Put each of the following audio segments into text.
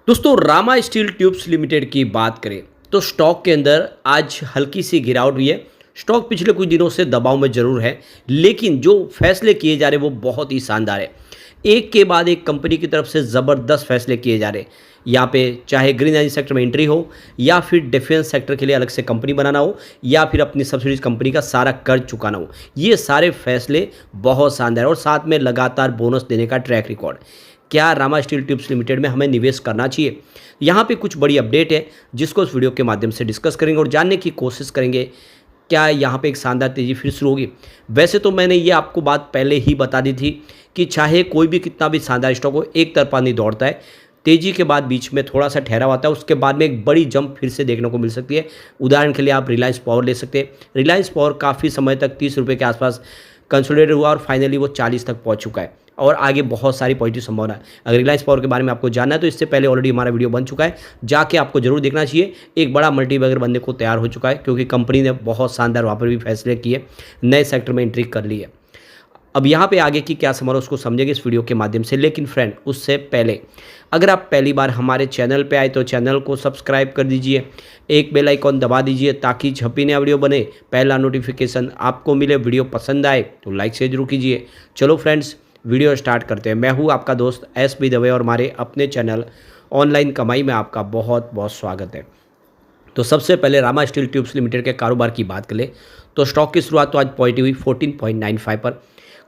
दोस्तों Rama steel tubes limited की बात करें तो स्टॉक के अंदर आज हल्की सी गिरावट हुई है। स्टॉक पिछले कुछ दिनों से दबाव में जरूर है, लेकिन जो फैसले किए जा रहे हैं वो बहुत ही शानदार है। एक के बाद एक कंपनी की तरफ से ज़बरदस्त फैसले किए जा रहे हैं। यहाँ पे चाहे ग्रीन एनर्जी सेक्टर में एंट्री हो, या फिर डिफेंस सेक्टर के लिए अलग से कंपनी बनाना हो, या फिर अपनी सब्सिडीज कंपनी का सारा कर्ज चुकाना हो, ये सारे फैसले बहुत शानदार है। और साथ में लगातार बोनस देने का ट्रैक रिकॉर्ड। क्या रामा स्टील ट्यूब्स लिमिटेड में हमें निवेश करना चाहिए? यहाँ पे कुछ बड़ी अपडेट है जिसको इस वीडियो के माध्यम से डिस्कस करेंगे और जानने की कोशिश करेंगे क्या यहाँ पे एक शानदार तेज़ी फिर शुरू होगी। वैसे तो मैंने ये आपको बात पहले ही बता दी थी कि चाहे कोई भी कितना भी शानदार स्टॉक हो, एक तरफा नहीं दौड़ता है। तेज़ी के बाद बीच में थोड़ा सा ठहराव आता है, उसके बाद में एक बड़ी जंप फिर से देखने को मिल सकती है। उदाहरण के लिए आप रिलायंस पावर ले सकते हैं। रिलायंस पावर काफ़ी समय तक 30 रुपये के आसपास कंसोलिडेट हुआ और फाइनली वो 40 तक पहुंच चुका है और आगे बहुत सारी पॉजिटिव संभावना है। अगर रिलायंस पावर के बारे में आपको जानना है तो इससे पहले ऑलरेडी हमारा वीडियो बन चुका है, जाके आपको जरूर देखना चाहिए। एक बड़ा मल्टीबैगर बनने को तैयार हो चुका है क्योंकि कंपनी ने बहुत शानदार वहाँ पर भी फैसले किए, नए सेक्टर में एंट्री कर ली है। अब यहाँ पे आगे की क्या समारोह उसको समझेंगे इस वीडियो के माध्यम से। लेकिन फ्रेंड, उससे पहले अगर आप पहली बार हमारे चैनल पे आए तो चैनल को सब्सक्राइब कर दीजिए, एक बेल आइकॉन दबा दीजिए ताकि जब भी नया वीडियो बने पहला नोटिफिकेशन आपको मिले। वीडियो पसंद आए तो लाइक से जरूर कीजिए। चलो फ्रेंड्स, वीडियो स्टार्ट करते हैं। मैं हूँ आपका दोस्त एस.बी. दवे और हमारे अपने चैनल ऑनलाइन कमाई में आपका बहुत बहुत स्वागत है। तो सबसे पहले रामा स्टील ट्यूब्स लिमिटेड के कारोबार की बात करें तो स्टॉक की शुरुआत तो आज पॉजिटिव हुई 14.95 पर,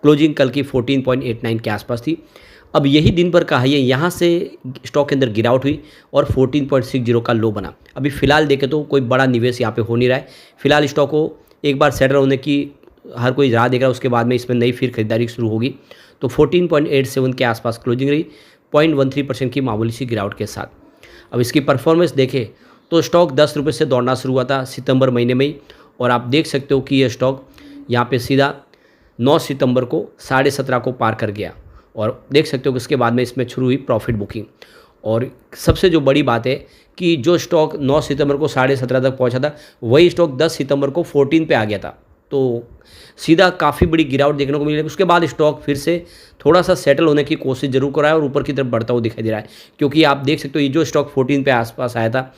क्लोजिंग कल की 14.89 के आसपास थी। अब यही दिन भर का हाई है, यहाँ से स्टॉक के अंदर गिरावट हुई और 14.60 का लो बना। अभी फिलहाल देखें तो कोई बड़ा निवेश यहाँ पे हो नहीं रहा है। फिलहाल स्टॉक को एक बार सेटल होने की हर कोई राह देख रहा है, उसके बाद में इसमें नई फिर खरीदारी शुरू होगी। तो 14.87 के आसपास क्लोजिंग रही, 0.13% की मामूली सी गिरावट के साथ। अब इसकी परफॉर्मेंस देखें तो स्टॉक 10 रुपये से दौड़ना शुरू हुआ था सितंबर महीने में ही, और आप देख सकते हो कि यह स्टॉक यहाँ पे सीधा 9 सितंबर को 17.5 को पार कर गया और देख सकते हो कि उसके बाद में इसमें शुरू हुई प्रॉफिट बुकिंग। और सबसे जो बड़ी बात है कि जो स्टॉक 9 सितंबर को 17.5 तक पहुंचा था, वही स्टॉक 10 सितंबर को 14 पे आ गया था। तो सीधा काफ़ी बड़ी गिरावट देखने को मिली। उसके बाद स्टॉक फिर से थोड़ा सा सेटल होने की कोशिश जरूर कर रहा है और ऊपर की तरफ बढ़ता हुआ दिखाई दे रहा है, क्योंकि आप देख सकते हो ये जो स्टॉक 14 पे आसपास आया था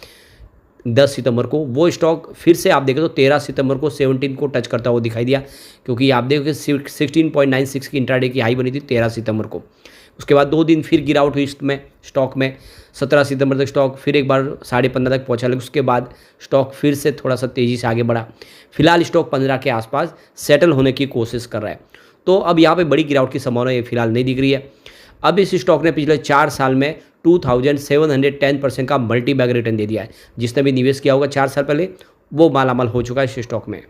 10 सितंबर को, वो स्टॉक फिर से आप देखें तो 13 सितंबर को 17 को टच करता हुआ दिखाई दिया, क्योंकि आप देखो कि 16.96 की इंट्राडे की हाई बनी थी 13 सितंबर को। उसके बाद 2 दिन फिर गिरावट हुई इसमें स्टॉक में। 17 सितंबर तक स्टॉक फिर एक बार 15.5 तक पहुंचा, लेकिन उसके बाद स्टॉक फिर से थोड़ा सा तेज़ी से आगे बढ़ा। फिलहाल स्टॉक 15 के आसपास सेटल होने की कोशिश कर रहा है। तो अब यहाँ पे बड़ी गिरावट की संभावना ये फिलहाल नहीं दिख रही है। अब इस स्टॉक ने पिछले 4 साल में 2710% का मल्टी बैग रिटर्न दे दिया है। जिसने भी निवेश किया होगा 4 साल पहले, वो मालामाल हो चुका है इस स्टॉक में।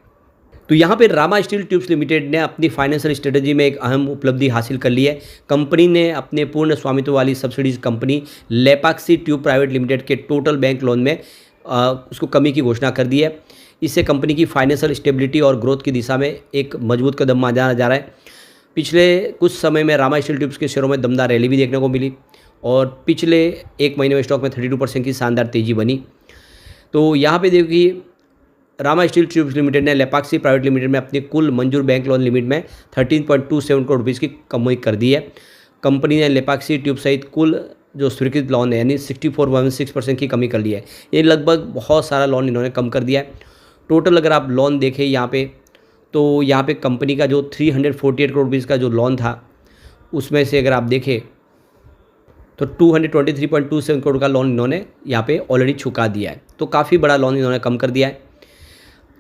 तो यहाँ पे रामा स्टील ट्यूब्स लिमिटेड ने अपनी फाइनेंशियल स्ट्रेटजी में एक अहम उपलब्धि हासिल कर ली है। कंपनी ने अपने पूर्ण स्वामित्व वाली subsidiaries company Lepakshi tube private limited के टोटल बैंक लोन में उसको कमी की घोषणा कर दी है। इससे कंपनी की फाइनेंशियल स्टेबिलिटी और ग्रोथ की दिशा में एक मजबूत कदम माना जा रहा है। पिछले कुछ समय में रामा स्टील ट्यूब्स के शेयरों में दमदार रैली भी देखने को मिली और पिछले 1 महीने में स्टॉक में 32% की शानदार तेज़ी बनी। तो यहाँ पे देखिए कि रामा स्टील ट्यूब्स लिमिटेड ने लेपाक्सी प्राइवेट लिमिटेड में अपनी कुल मंजूर बैंक लोन लिमिट में 13.27 करोड़ रुपीज़ की कमी कर दी है। कंपनी ने लेपाक्सी ट्यूब सहित कुल जो स्वीकृत लोन है यानी 64.16% की कमी कर ली है। ये लगभग बहुत सारा लोन इन्होंने कम कर दिया है। टोटल अगर आप लोन देखें यहाँ पे, तो यहाँ पे कंपनी का जो 348 करोड़ रुपीज़ का जो लोन था, उसमें से अगर आप देखें तो 223.27 करोड़ का लोन इन्होंने यहाँ पे ऑलरेडी चुका दिया है। तो काफ़ी बड़ा लोन इन्होंने कम कर दिया है।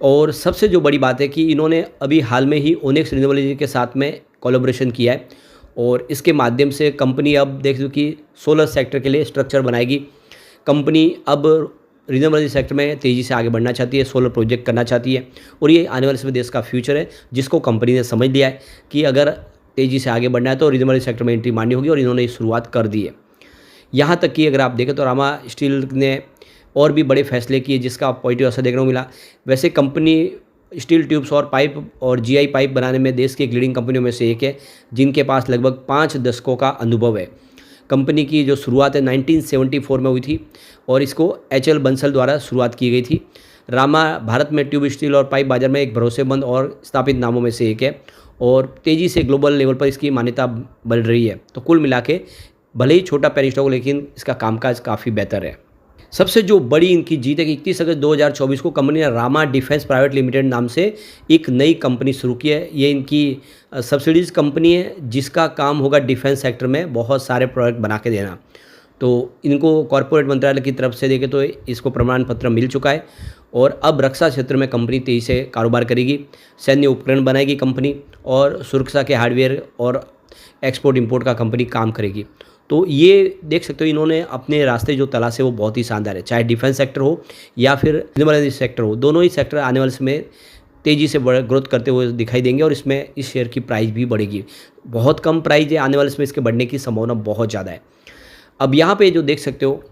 और सबसे जो बड़ी बात है कि इन्होंने अभी हाल में ही ओनेक्स रिन्यूएबल एनर्जी के साथ में कोलैबोरेशन किया है और इसके माध्यम से कंपनी अब देख लो कि सोलर सेक्टर के लिए स्ट्रक्चर बनाएगी। कंपनी अब रिन्यूएबल एनर्जी सेक्टर में तेज़ी से आगे बढ़ना चाहती है, सोलर प्रोजेक्ट करना चाहती है और ये आने वाले समय देश का फ्यूचर है, जिसको कंपनी ने समझ लिया है कि अगर तेज़ी से आगे बढ़ना है तो रिन्यूएबल सेक्टर में एंट्री मारनी होगी और इन्होंने शुरुआत कर दी है। यहाँ तक कि अगर आप देखें तो रामा स्टील ने और भी बड़े फैसले किए जिसका पॉजिटिव असर देखने को मिला। वैसे कंपनी स्टील ट्यूब्स और पाइप और जीआई पाइप बनाने में देश की एक लीडिंग कंपनियों में से एक है, जिनके पास लगभग 5 दशकों का अनुभव है। कंपनी की जो शुरुआत है 1974 में हुई थी और इसको एच.एल. बंसल द्वारा शुरुआत की गई थी। रामा भारत में ट्यूब स्टील और पाइप बाजार में एक भरोसेमंद और स्थापित नामों में से एक है और तेज़ी से ग्लोबल लेवल पर इसकी मान्यता बढ़ रही है। तो कुल मिला के भले ही छोटा पेनी स्टॉक हो, लेकिन इसका कामकाज काफ़ी बेहतर है। सबसे जो बड़ी इनकी जीत है कि 31 अगस्त 2024 को कंपनी ने रामा डिफेंस प्राइवेट लिमिटेड नाम से एक नई कंपनी शुरू की है। ये इनकी सब्सिडीज़ कंपनी है जिसका काम होगा डिफेंस सेक्टर में बहुत सारे प्रोडक्ट बना के देना। तो इनको कॉरपोरेट मंत्रालय की तरफ से देखें तो इसको प्रमाण पत्र मिल चुका है और अब रक्षा क्षेत्र में कंपनी तेज़ी से कारोबार करेगी। सैन्य उपकरण बनाएगी कंपनी और सुरक्षा के हार्डवेयर और एक्सपोर्ट इंपोर्ट का कंपनी काम करेगी। तो ये देख सकते हो इन्होंने अपने रास्ते जो तलाशे वो बहुत ही शानदार है, चाहे डिफेंस सेक्टर हो या फिर रिन्यूएबल एनर्जी सेक्टर हो, दोनों ही सेक्टर आने वाले समय तेज़ी से ग्रोथ करते हुए दिखाई देंगे और इसमें इस शेयर की प्राइस भी बढ़ेगी। बहुत कम प्राइस है, आने वाले समय इसके बढ़ने की संभावना बहुत ज़्यादा है। अब यहाँ पे जो देख सकते हो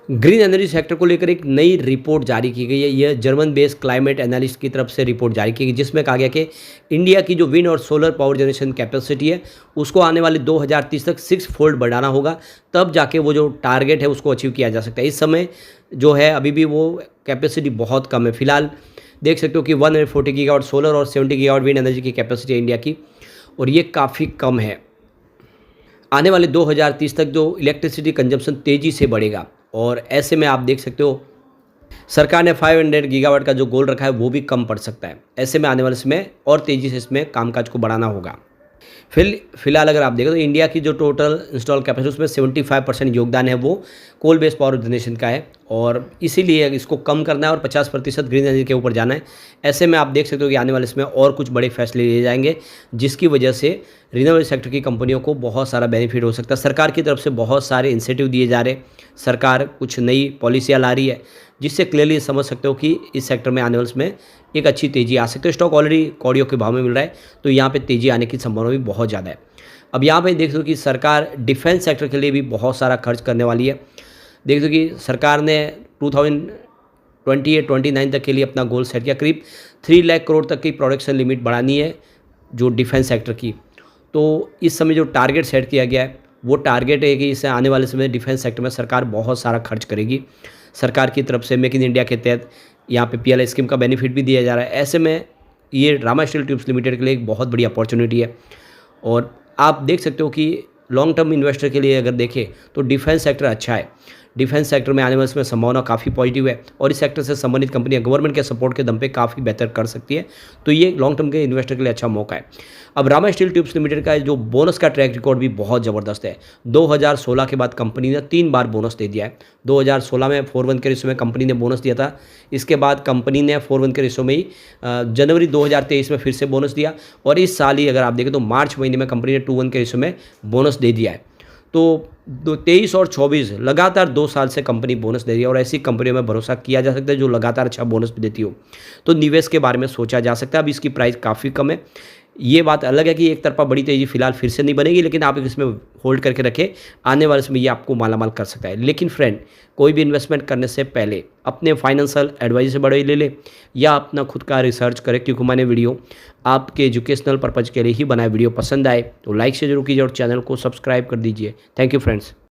ग्रीन एनर्जी सेक्टर को लेकर एक नई रिपोर्ट जारी की गई है। यह जर्मन बेस्ड क्लाइमेट एनालिस्ट की तरफ से रिपोर्ट जारी की गई जिसमें कहा गया कि इंडिया की जो विंड और सोलर पावर जनरेशन कैपेसिटी है उसको आने वाले 2030 तक 6 फोल्ड बढ़ाना होगा, तब जाके वो जो टारगेट है उसको अचीव किया जा सकता है। इस समय जो है अभी भी वो कैपेसिटी बहुत कम है। फिलहाल देख सकते हो कि 140 गीगावाट सोलर और 70 गीगावाट विंड एनर्जी की कैपेसिटी है इंडिया की, और ये काफ़ी कम है। आने वाले 2030 तक जो इलेक्ट्रिसिटी कंजम्पशन तेज़ी से बढ़ेगा और ऐसे में आप देख सकते हो सरकार ने 500 गीगावाट का जो गोल रखा है वो भी कम पड़ सकता है। ऐसे में आने वाले समय और तेज़ी से इसमें कामकाज को बढ़ाना होगा। फिलहाल अगर आप देखें तो इंडिया की जो टोटल इंस्टॉल कैपेसिटी उसमें 75% योगदान है वो कोल बेस्ड पावर जनरेशन का है और इसीलिए इसको कम करना है और 50% ग्रीन एनर्जी के ऊपर जाना है। ऐसे में आप देख सकते हो कि आने वाले इसमें और कुछ बड़े फैसले लिए जाएंगे जिसकी वजह से रिन्यूएबल सेक्टर की कंपनियों को बहुत सारा बेनिफिट हो सकता है। सरकार की तरफ से बहुत सारे इंसेंटिव दिए जा रहे हैं, सरकार कुछ नई पॉलिसियाँ ला रही है जिससे क्लियरली समझ सकते हो कि इस सेक्टर में आने वाले में एक अच्छी तेज़ी आ सकती है। स्टॉक ऑलरेडी कौड़ियों के भाव में मिल रहा है तो यहाँ पे तेज़ी आने की संभावना भी बहुत ज़्यादा है। अब यहाँ पे देख दो कि सरकार डिफेंस सेक्टर के लिए भी बहुत सारा खर्च करने वाली है। देख दो कि सरकार ने 2028-29 तक के लिए अपना गोल सेट किया, करीब 3 लाख करोड़ तक की प्रोडक्शन लिमिट बढ़ानी है जो डिफेंस सेक्टर की। तो इस समय जो टारगेट सेट किया गया है वो टारगेट है कि इससे आने वाले समय डिफेंस सेक्टर में सरकार बहुत सारा खर्च करेगी। सरकार की तरफ से मेक इन इंडिया के तहत यहाँ पे PLI स्कीम का बेनिफिट भी दिया जा रहा है। ऐसे में ये रामा स्टील ट्यूब्स लिमिटेड के लिए एक बहुत बड़ी अपॉर्चुनिटी है और आप देख सकते हो कि लॉन्ग टर्म इन्वेस्टर के लिए अगर देखें तो डिफेंस सेक्टर अच्छा है। डिफेंस सेक्टर में आने वाले समय संभावना काफ़ी पॉजिटिव है और इस सेक्टर से संबंधित कंपनियां गवर्नमेंट के सपोर्ट के दम पे काफ़ी बेहतर कर सकती है। तो ये लॉन्ग टर्म के इन्वेस्टर के लिए अच्छा मौका है। अब रामा स्टील ट्यूब्स लिमिटेड का जो बोनस का ट्रैक रिकॉर्ड भी बहुत ज़बरदस्त है। 2016 के बाद कंपनी ने 3 बार बोनस दे दिया है। 2016 में 4:1 के रेशो में कंपनी ने बोनस दिया था। इसके बाद कंपनी ने 4:1 के रेशो में ही जनवरी 2023 में फिर से बोनस दिया और इस साल ही अगर आप देखें तो मार्च महीने में कंपनी ने 2:1 के रेशो में बोनस दे दिया है। तो 23 और 24 लगातार 2 साल से कंपनी बोनस दे रही है और ऐसी कंपनियों में भरोसा किया जा सकता है जो लगातार अच्छा बोनस भी देती हो। तो निवेश के बारे में सोचा जा सकता है। अब इसकी प्राइस काफ़ी कम है। ये बात अलग है कि एक तरफा बड़ी तेज़ी फिलहाल फिर से नहीं बनेगी, लेकिन आप इसमें होल्ड करके रखें, आने वाले समय ये आपको मालामाल कर सकता है। लेकिन फ्रेंड, कोई भी इन्वेस्टमेंट करने से पहले अपने फाइनेंशियल एडवाइजर से बड़े ले ले या अपना खुद का रिसर्च करें, क्योंकि मैंने वीडियो आपके एजुकेशनल पर्पज़ के लिए ही बनाया। वीडियो पसंद आए तो लाइक से जरूर कीजिए और चैनल को सब्सक्राइब कर दीजिए। Thank you friends.